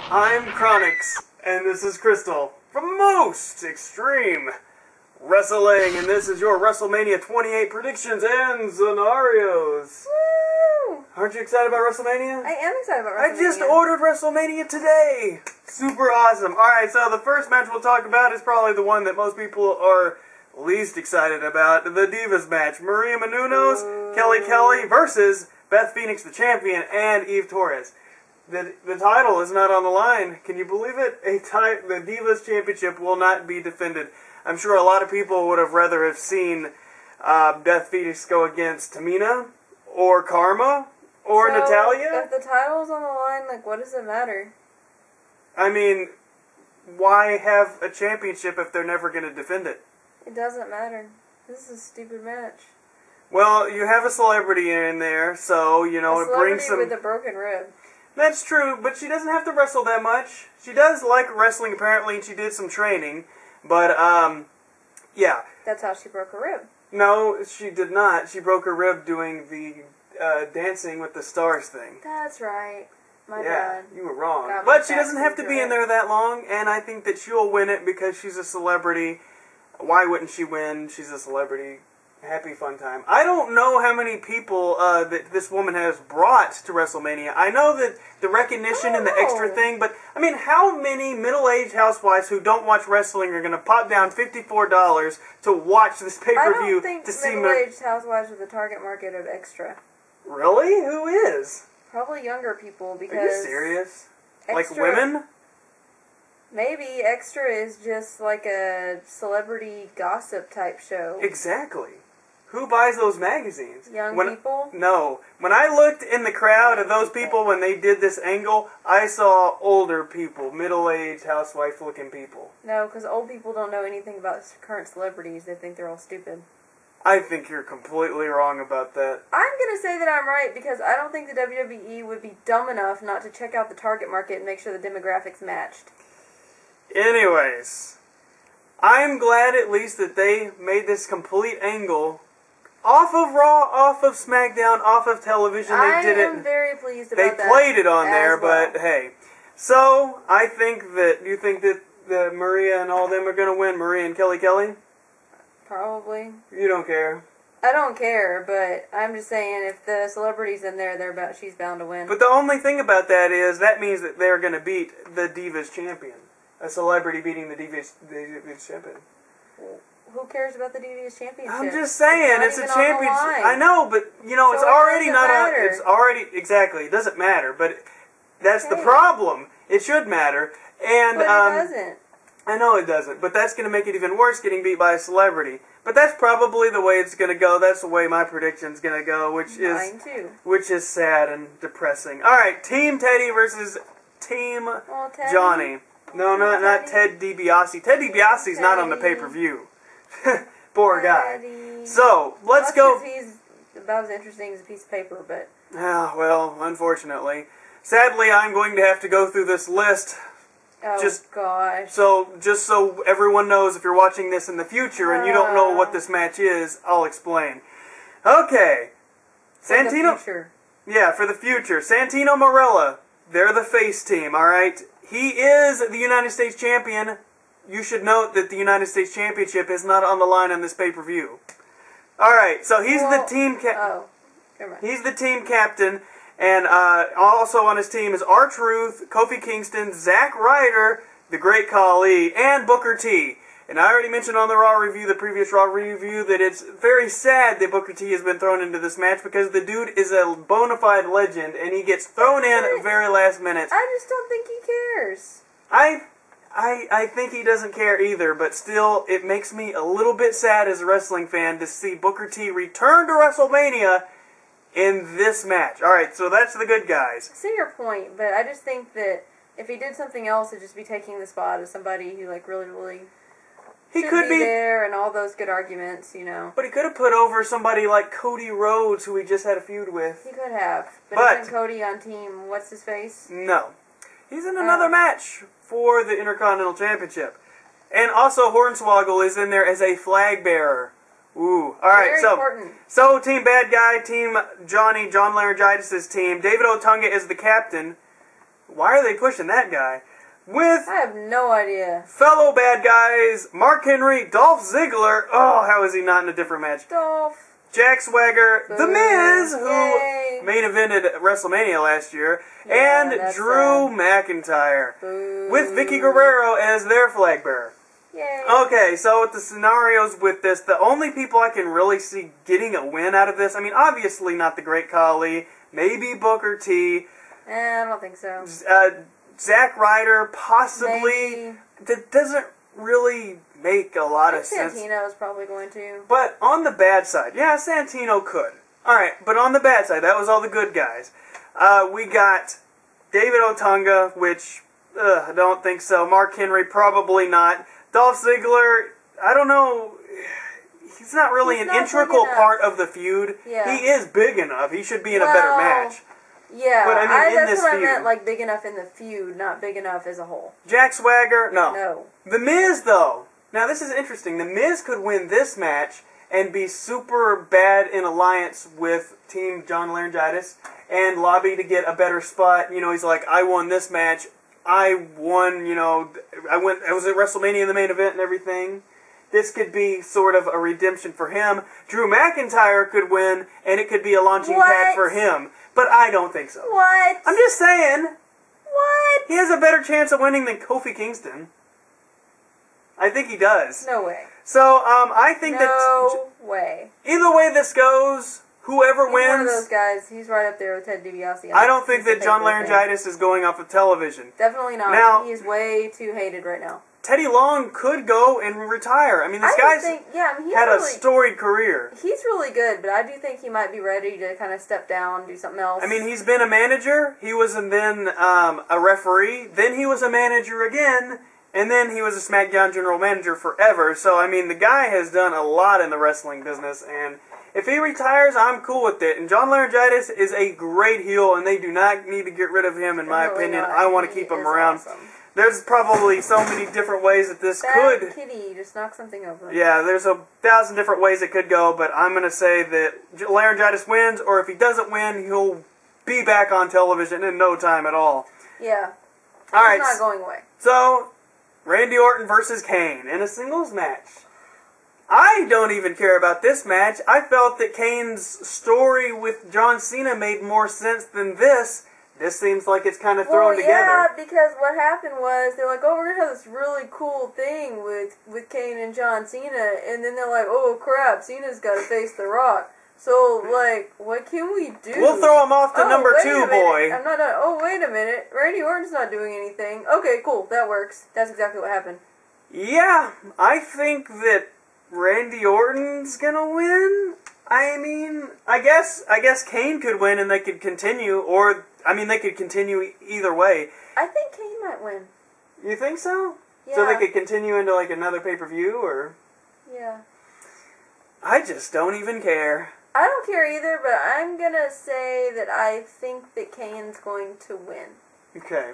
I'm Kronicz, and this is Kristol from Most Extreme Wrestling, and this is your Wrestlemania 28 predictions and scenarios. Woo! Aren't you excited about Wrestlemania? I am excited about Wrestlemania. I just ordered Wrestlemania today. Super awesome. Alright, so the first match we'll talk about is probably the one that most people are least excited about. The Divas match. Maria Menounos, Kelly versus Beth Phoenix, the champion, and Eve Torres. The title is not on the line. Can you believe it? The Divas Championship will not be defended. I'm sure a lot of people would have rather have seen Beth Phoenix go against Tamina, or Karma, or Natalia. If the title's on the line, like, what does it matter? I mean, why have a championship if they're never going to defend it? It doesn't matter. This is a stupid match. Well, you have a celebrity in there, so, you know, it brings some... A celebrity with a broken rib. That's true, but she doesn't have to wrestle that much. She does like wrestling, apparently, and she did some training. But, yeah. That's how she broke her rib. No, she did not. She broke her rib doing the Dancing with the Stars thing. That's right. My yeah, bad. you were wrong. Got But she doesn't have to be in there that long, and I think that she'll win it because she's a celebrity. Why wouldn't she win? She's a celebrity. Happy fun time. I don't know how many people that this woman has brought to WrestleMania. I know that the recognition and the extra thing, but I mean, how many middle-aged housewives who don't watch wrestling are going to pop down $54 to watch this pay-per-view to see? I don't think middle-aged housewives are the target market of extra. Really? Who is? Probably younger people because. Are you serious? Like women? Maybe Extra is just like a celebrity gossip type show. Exactly. Who buys those magazines? Young people? No. When I looked in the crowd of those people when they did this angle, I saw older people, middle-aged, housewife-looking people. No, because old people don't know anything about current celebrities. They think they're all stupid. I think you're completely wrong about that. I'm going to say that I'm right because I don't think the WWE would be dumb enough not to check out the target market and make sure the demographics matched. Anyways, I'm glad at least that they made this complete angle off of Raw, off of SmackDown, off of television. I am very pleased about that. They played it on there, well. but hey. So, I think that, you think that Maria and all them are going to win? Maria and Kelly? Probably. You don't care. I don't care, but I'm just saying if the celebrity's in there, she's bound to win. But the only thing about that is, that means that they're going to beat the Divas champion. A celebrity beating the Divas champion. Who cares about the Divas championship? I'm just saying, it's a championship. I know, but, you know, so it's already not matter. It's already, exactly, it doesn't matter, but that's the problem. It should matter. And, but it doesn't. I know it doesn't, but that's going to make it even worse getting beat by a celebrity. But that's probably the way it's going to go. That's the way my prediction's going to go, Mine too. Which is sad and depressing. All right, Team Teddy versus Team Johnny. No, not Ted DiBiase. Ted DiBiase's not on the pay-per-view. Poor guy. So, let's go. He's about as interesting as a piece of paper, but... Ah, well, unfortunately. Sadly, I'm going to have to go through this list. Oh, gosh. Just so everyone knows, if you're watching this in the future and you don't know what this match is, I'll explain. Okay. Santino. For the future. Yeah, for the future. Santino Marella. They're the face team, alright? He is the United States champion. You should note that the United States Championship is not on the line on this pay-per-view. Alright, so he's the team he's the team captain. And also on his team is R-Truth, Kofi Kingston, Zack Ryder, the Great Khali, and Booker T. And I already mentioned on the Raw review, the previous Raw review, that it's very sad that Booker T has been thrown into this match because the dude is a bona fide legend and he gets thrown in at the very last minute. I just don't think he cares. I think he doesn't care either, but still, it makes me a little bit sad as a wrestling fan to see Booker T return to WrestleMania in this match. Alright, so that's the good guys. I see your point, but I just think that if he did something else, it'd just be taking the spot of somebody who, like, really he could be there and all those good arguments, you know. But he could have put over somebody like Cody Rhodes, who he just had a feud with. He could have. But isn't Cody on team what's-his-face? No. He's in another match for the Intercontinental Championship. And also Hornswoggle is in there as a flag bearer. Ooh. Alright, so Team Bad Guy, Team Johnny, John Laryngitis' team. David Otunga is the captain. Why are they pushing that guy? With I have no idea. fellow bad guys, Mark Henry, Dolph Ziggler. Oh, how is he not in a different match? Dolph. Jack Swagger, Boo. The Miz, who Yay. main evented at WrestleMania last year, Yeah, and that's Drew sad. McIntyre, Boo. with Vicky Guerrero as their flag bearer. Yay. Okay, so with the scenarios with this, the only people I can really see getting a win out of this, I mean, obviously not the Great Khali, maybe Booker T, I don't think so. Zack Ryder, possibly. Maybe. That doesn't really make a lot of sense. Santino's probably going to. But on the bad side, yeah, Santino could. Alright, but on the bad side, that was all the good guys. We got David Otunga, which, I don't think so. Mark Henry, probably not. Dolph Ziggler, I don't know. He's not really He's an not integral big enough. part of the feud. Yeah. He is big enough. He should be in a better match. Yeah, But, I mean, in that's this what I feud. meant, like, big enough in the feud, not big enough as a whole. Jack Swagger, no. No. The Miz, though. Now, this is interesting. The Miz could win this match and be super bad in alliance with Team John Laryngitis and lobby to get a better spot. You know, he's like, I won this match. I won, you know, I was at WrestleMania in the main event and everything. This could be sort of a redemption for him. Drew McIntyre could win, and it could be a launching pad for him. But I don't think so. What? I'm just saying. What? He has a better chance of winning than Kofi Kingston. I think he does. No way. So, I think No way. either way this goes, whoever He's one of those wins, guys. He's right up there with Ted DiBiase. I don't think that John Laryngitis is going off of television. Definitely not. Now- He is way too hated right now. Teddy Long could go and retire. I mean, this I guy's think, yeah, I mean, he's had a really, storied career. he's really good, but I do think he might be ready to kind of step down, do something else. I mean, he's been a manager, he was then a referee, then he was a manager again, and then he was a SmackDown general manager forever. So, I mean, the guy has done a lot in the wrestling business, and if he retires, I'm cool with it. And John Laryngitis is a great heel, and they do not need to get rid of him, in my Really opinion. not. I want to He keep him is around. awesome. There's probably so many different ways that this Bad could... kitty, just knock something over. Yeah, there's 1,000 different ways it could go, but I'm going to say that Laryngitis wins, or if he doesn't win, he'll be back on television in no time at all. Yeah. All right. He's not going away. So, Randy Orton versus Kane in a singles match. I don't even care about this match. I felt that Kane's story with John Cena made more sense than this. This seems like it's kind of thrown together. Yeah, because what happened was they're like, oh, we're gonna have this really cool thing with Kane and John Cena, and then they're like, oh crap, Cena's got to face The Rock. So like, what can we do? We'll throw him off to number wait 2, a minute. boy. I'm not done. Oh, wait a minute. Randy Orton's not doing anything. Okay, cool. That works. That's exactly what happened. Yeah, I think that Randy Orton's gonna win. I mean, I guess Kane could win and they could continue, or, I mean, they could continue either way. I think Kane might win. You think so? Yeah. So they could continue into, like, another pay-per-view, or? Yeah. I just don't even care. I don't care either, but I'm gonna say that I think that Kane's going to win. Okay.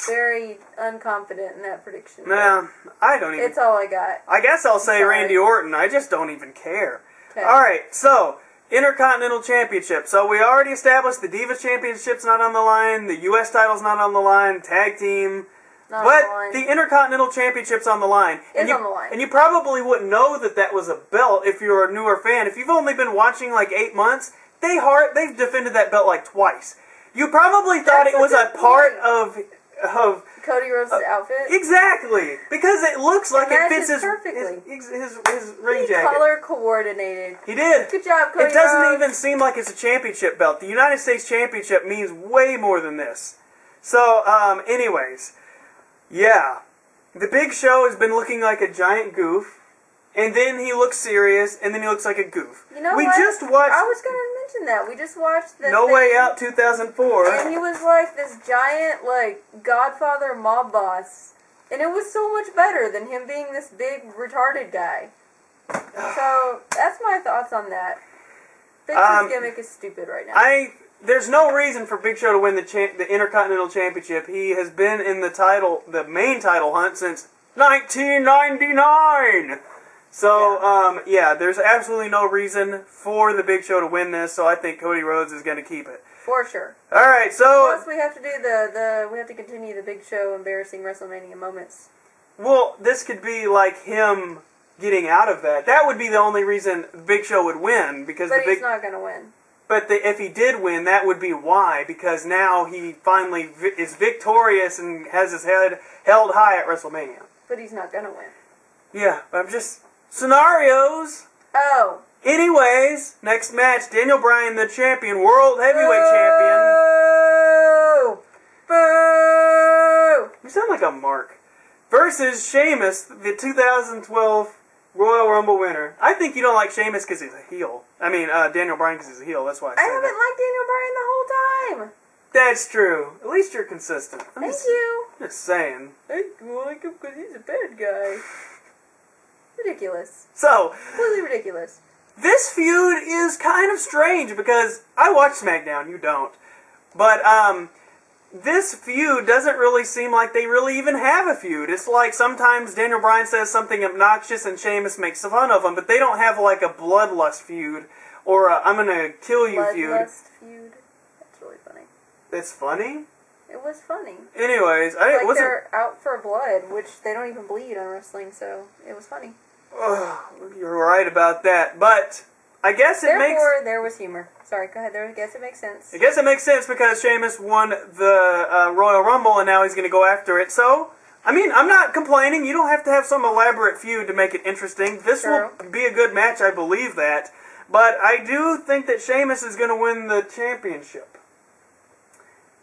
Very unconfident in that prediction. Nah, I don't even... It's all I got. I guess I'll say Sorry. Randy Orton. I just don't even care. Okay. Alright, so, Intercontinental Championship. So we already established the Divas Championship's not on the line, the U.S. title's not on the line, Tag Team... Not But on the line. the Intercontinental Championship's on the line. It's on the line. And you probably wouldn't know that that was a belt if you're a newer fan. If you've only been watching like 8 months, they've defended that belt like twice. You probably thought That's it was a a good part point. of Cody Rhodes' outfit. exactly, because it looks like it matches fits perfectly. his ring He jacket. color coordinated. He did. Good job, Cody It doesn't Rhodes. even seem like it's a championship belt. The United States Championship means way more than this. So, anyways. Yeah, the Big Show has been looking like a giant goof, and then he looks serious, and then he looks like a goof. You know we what? just watched I was going to mention that. We just watched the No thing, Way Out 2004. and he was like this giant, like, Godfather mob boss. And it was so much better than him being this big, retarded guy. So, that's my thoughts on that. Big Show's gimmick is stupid right now. There's no reason for Big Show to win the Intercontinental Championship. He has been in the main title hunt since 1999. So, yeah, there's absolutely no reason for the Big Show to win this, so I think Cody Rhodes is going to keep it. For sure. All right, so... Plus, we have to do we have to continue the Big Show embarrassing Wrestlemania moments. Well, this could be like him getting out of that. That would be the only reason the Big Show would win, because but he's not going to win. But if he did win, that would be why, because now he finally is victorious and has his head held high at WrestleMania. But he's not going to win. Yeah, but I'm just... Scenarios! Oh. Anyways, next match, Daniel Bryan, the champion, World Heavyweight Champion. Boo! You sound like a mark. Versus Sheamus, the 2012 Royal Rumble winner. I think you don't like Sheamus because he's a heel. I mean, Daniel Bryan because he's a heel. That's why I said I haven't liked Daniel Bryan the whole time. That's true. At least you're consistent. Thank you. Just saying. I don't like him because he's a bad guy. Ridiculous. So, completely ridiculous. This feud is kind of strange because I watch SmackDown, you don't. But, this feud doesn't really seem like they really even have a feud. It's like sometimes Daniel Bryan says something obnoxious and Sheamus makes fun of him, but they don't have like a bloodlust feud or a I'm gonna kill you feud. Bloodlust feud? That's really funny. It's funny? It was funny. Anyways, they're out for blood, which they don't even bleed on wrestling, so it was funny. You're right about that, but I guess Therefore, there was humor. Sorry, go ahead. I guess it makes sense. I guess it makes sense because Sheamus won the Royal Rumble and now he's going to go after it. So, I mean, I'm not complaining. You don't have to have some elaborate feud to make it interesting. This will be a good match, I believe that. But I do think that Sheamus is going to win the championship.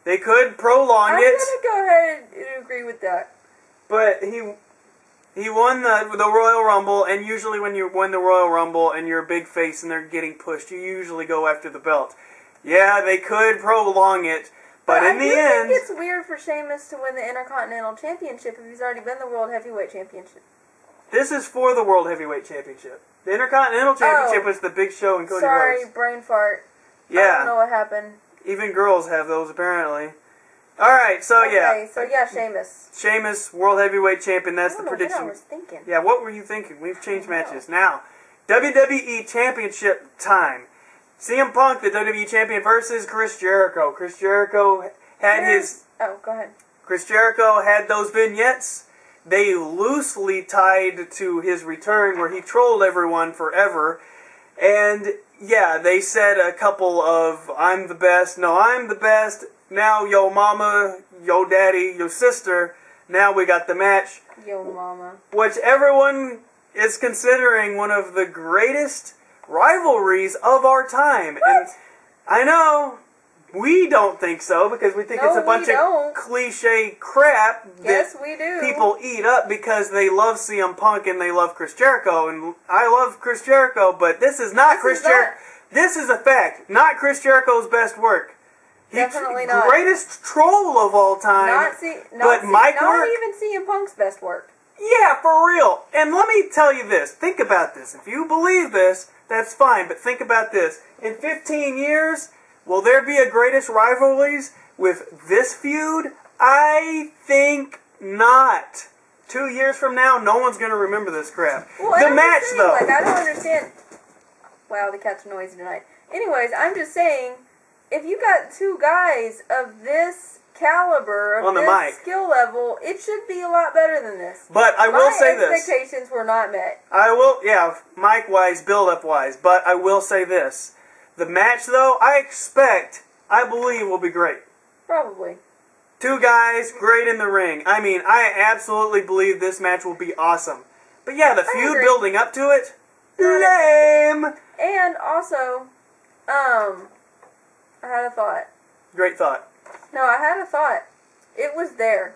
They could prolong it. I'm going to go ahead and agree with that. But he won the Royal Rumble, and usually when you win the Royal Rumble and you're a big face and they're getting pushed, you usually go after the belt. Yeah, they could prolong it, but in the end... I think it's weird for Sheamus to win the Intercontinental Championship if he's already been the World Heavyweight Championship. This is for the World Heavyweight Championship. The Intercontinental Championship was the Big Show and Cody Rhodes. Sorry, brain fart. Yeah. I don't know what happened. Even girls have those, apparently. Alright, so yeah. So yeah, Sheamus. Sheamus, World Heavyweight Champion, that's the prediction. What I was thinking. Yeah, what were you thinking? We've changed matches. Now, WWE Championship time. CM Punk, the WWE Champion, versus Chris Jericho. Chris Jericho had Oh, go ahead. Chris Jericho had those vignettes. They loosely tied to his return where he trolled everyone forever. And, yeah, they said a couple of, I'm the best, no, I'm the best, now yo mama, yo daddy, yo sister, now we got the match. Yo mama. Which everyone is considering one of the greatest rivalries of our time. What? And I know, we don't think so, because we think it's a bunch of cliche crap that we do. People eat up because they love CM Punk and they love Chris Jericho. And I love Chris Jericho, but this is not Chris Jericho. This is a fact. Not Chris Jericho's best work. Definitely not. Greatest troll of all time. Not even CM Punk's best work. Yeah, for real. And let me tell you this. Think about this. If you believe this, that's fine. But think about this. In 15 years, will there be a greatest rivalries with this feud? I think not. 2 years from now, no one's going to remember this crap. Well, the match, though. I don't understand. Wow, the cat's noisy tonight. Anyways, I'm just saying, if you got two guys of this caliber, of this skill level, it should be a lot better than this. But I will say this. My expectations were not met. Mic-wise, build-up-wise. But I will say this. The match, though, I believe will be great. Probably. Two guys, great in the ring. I mean, I absolutely believe this match will be awesome. But yeah, the feud building up to it, lame. And also, I had a thought. Great thought. No, I had a thought. It was there.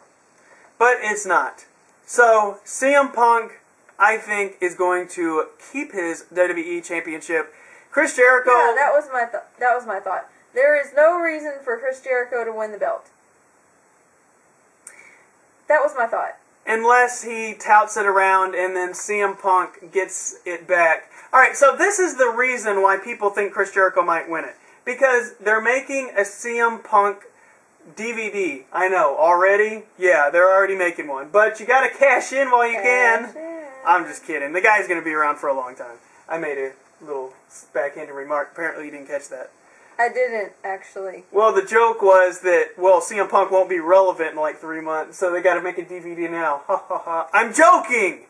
But it's not. So, CM Punk, I think, is going to keep his WWE Championship. Chris Jericho... Yeah, that was my thought. There is no reason for Chris Jericho to win the belt. That was my thought. Unless he touts it around and then CM Punk gets it back. Alright, so this is the reason why people think Chris Jericho might win it. Because they're making a CM Punk DVD. I know, already? Yeah, they're already making one. But you gotta cash in while you can. I'm just kidding. The guy's going to be around for a long time. I made a little backhanded remark. Apparently you didn't catch that. I didn't, actually. Well, the joke was that, CM Punk won't be relevant in like 3 months, so they got to make a DVD now. Ha ha ha. I'm joking!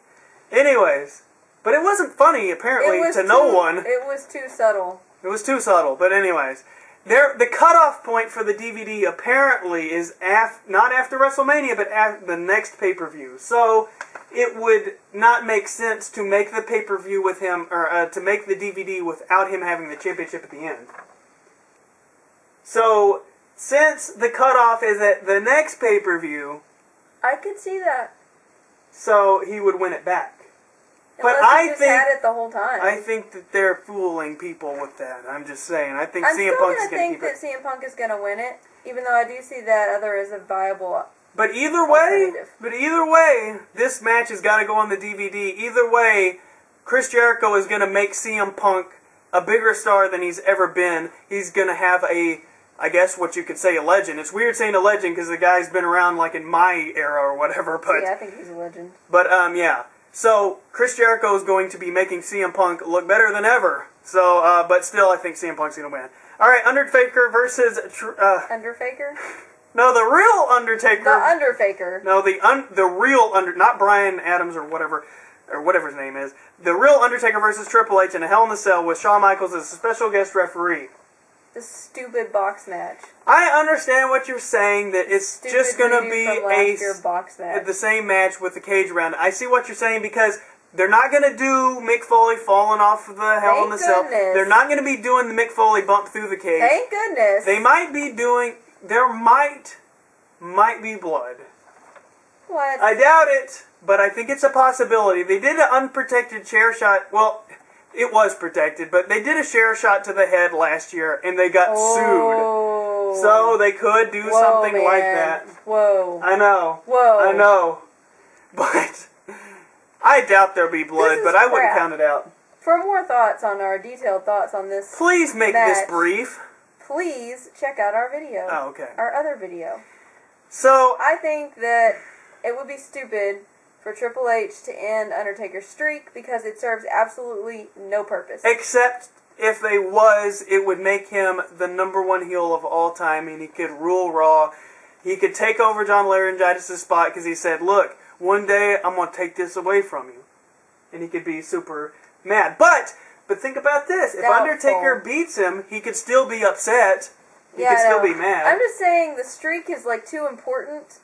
Anyways. But it wasn't funny, apparently, to no one. It was too subtle. It was too subtle, but anyways. The cutoff point for the DVD apparently is not after WrestleMania, but after the next pay-per-view. So it would not make sense to make the pay-per-view with him, or to make the DVD without him having the championship at the end. So, since the cutoff is at the next pay-per-view... I could see that. So, he would win it back. Unless But he just had it the whole time. I think that they're fooling people with that. I'm just saying. I think CM Punk is going to keep it. I'm still going to think that CM Punk is going to win it, even though I do see that other is a viable But either way, this match has got to go on the DVD. Either way, Chris Jericho is going to make CM Punk a bigger star than he's ever been. He's going to have I guess what you could say, a legend. It's weird saying a legend because the guy's been around like in my era or whatever. But yeah, I think he's a legend. But yeah. So Chris Jericho is going to be making CM Punk look better than ever. So, but still, I think CM Punk's going to win. All right, Undertaker versus Undertaker? No, the real Undertaker. The Undertaker. No, the real not Bryan Adams or whatever his name is. The real Undertaker versus Triple H in a Hell in a Cell with Shawn Michaels as a special guest referee. The stupid box match. I understand what you're saying, that it's Stupid just going to be box match. the same match with the cage around it. I see what you're saying because they're not going to do Mick Foley falling off of the Hell in a Cell. They're not going to be doing the Mick Foley bump through the cage. Thank goodness. They might be doing... There might be blood. What? I doubt it, but I think it's a possibility. They did an unprotected chair shot. Well... It was protected, but they did a chair shot to the head last year, and they got sued. So they could do something like that. Whoa. I know. Whoa. I know. But I doubt there'll be blood, but I wouldn't count it out. For more thoughts on our detailed thoughts on this please make match, this brief. Please check out our video. Oh, okay. Our other video. So I think that it would be stupid for Triple H to end Undertaker's streak because it serves absolutely no purpose. Except if it would make him the #1 heel of all time, and he could rule Raw. He could take over John Laurinaitis' spot because he said, look, one day I'm going to take this away from you. And he could be super mad. But think about this. If Undertaker beats him, he could still be upset. He could still be mad. I'm just saying the streak is like too important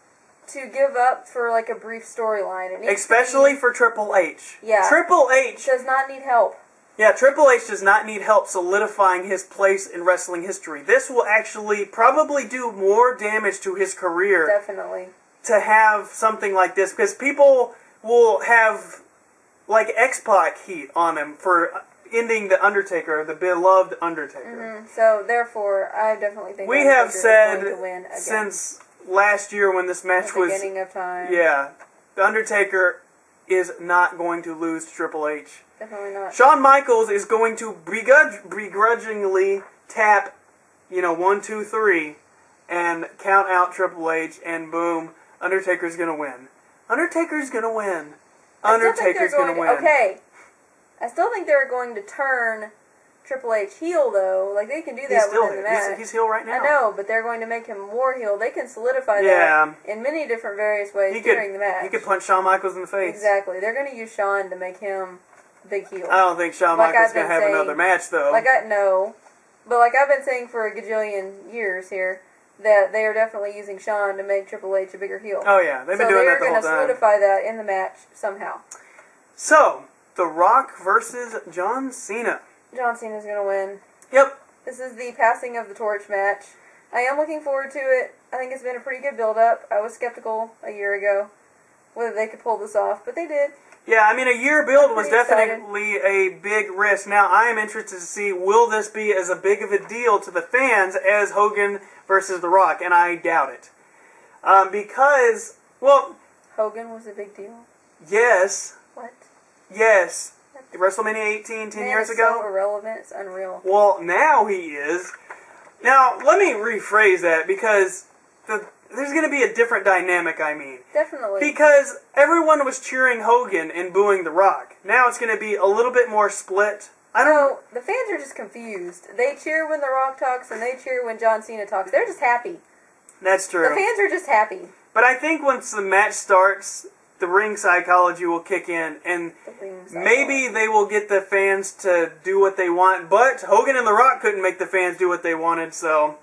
to give up for like a brief storyline. Especially for Triple H. Yeah. Triple H does not need help. Yeah, Triple H does not need help solidifying his place in wrestling history. This will actually probably do more damage to his career. Definitely. To have something like this, because people will have like X-Pac heat on him for ending the Undertaker, the beloved Undertaker. Mm-hmm. So therefore, I definitely think we have said is going to win again. Since last year when this match was beginning of time. Yeah, the Undertaker is not going to lose to Triple H. Definitely not. Shawn Michaels is going to begrudgingly tap, 1, 2, 3, and count out Triple H, and boom, Undertaker's gonna win. Undertaker's gonna win. Undertaker's gonna win. Okay, I still think they're going to turn Triple H heel, though. Like, they can do that within the match. He's heel right now. I know, but they're going to make him more heel. They can solidify that in many different various ways during the match. He could punch Shawn Michaels in the face. Exactly. They're going to use Shawn to make him big heel. I don't think Shawn Michaels is going to have another match, though. But like I've been saying for a gajillion years here, that they are definitely using Shawn to make Triple H a bigger heel. Oh, yeah. They've been doing that the whole time. So they're going to solidify that in the match somehow. So, The Rock versus John Cena. John Cena's going to win. Yep. This is the passing of the torch match. I am looking forward to it. I think it's been a pretty good build-up. I was skeptical a year ago whether they could pull this off, but they did. Yeah, I mean, a year build was definitely a big risk. Now, I am interested to see, will this be as a big of a deal to the fans as Hogan versus The Rock? And I doubt it. Because, well... Hogan was a big deal? Yes. What? Yes. WrestleMania 18, 10 years ago? So irrelevant, it's unreal. Well, now he is. Now, let me rephrase that, because there's going to be a different dynamic, I mean. Definitely. Because everyone was cheering Hogan and booing The Rock. Now it's going to be a little bit more split. No, the fans are just confused. They cheer when The Rock talks, and they cheer when John Cena talks. They're just happy. That's true. The fans are just happy. But I think once the match starts, the ring psychology will kick in, and maybe they will get the fans to do what they want. But Hogan and The Rock couldn't make the fans do what they wanted, so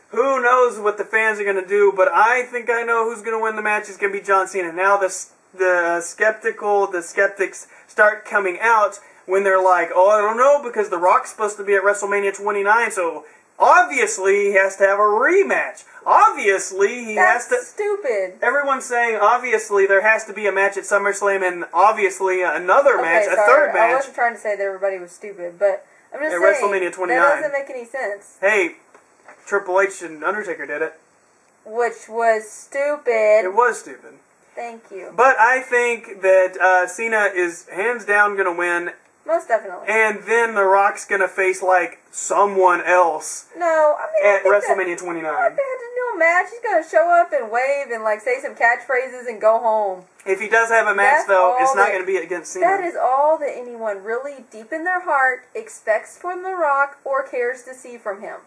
who knows what the fans are going to do. But I think I know who's going to win the match. It's going to be John Cena. Now the skeptics start coming out when they're like, oh, I don't know, because The Rock's supposed to be at WrestleMania 29, so obviously he has to have a rematch. Obviously he has to... That's stupid. Everyone's saying, obviously, there has to be a match at SummerSlam, and obviously another match, a third match. I wasn't trying to say that everybody was stupid, but I'm just saying, WrestleMania 29. That doesn't make any sense. Hey, Triple H and Undertaker did it. Which was stupid. It was stupid. Thank you. But I think that Cena is hands down going to win. Most definitely. And then The Rock's going to face, like, someone else at WrestleMania 29. I think they had to do a match. He's going to show up and wave and, like, say some catchphrases and go home. If he does have a match, though, it's not going to be against Cena. That is all that anyone really, deep in their heart, expects from The Rock or cares to see from him.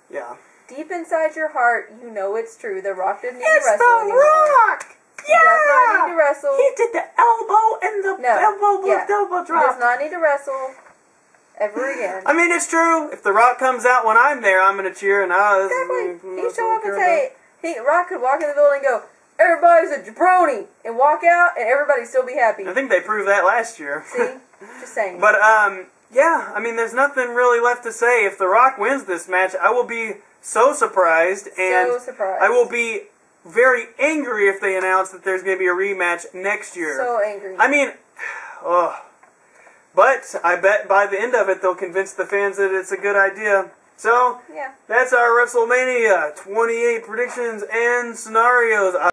Yeah. Deep inside your heart, you know it's true. The Rock doesn't need to wrestle anymore. It's The Rock! He does not need to wrestle. He did the elbow and the elbow drop. He does not need to wrestle ever again. I mean, it's true. If The Rock comes out when I'm there, I'm going to cheer. And exactly. He show up and say, Rock could walk in the building and go, everybody's a jabroni, and walk out, and everybody still be happy. I think they proved that last year. See? Just saying. But, yeah, I mean, there's nothing really left to say. If The Rock wins this match, I will be so surprised. And I will be very angry if they announce that there's going to be a rematch next year. So angry. I mean, but I bet by the end of it they'll convince the fans that it's a good idea. So, yeah. That's our WrestleMania 28 predictions and scenarios.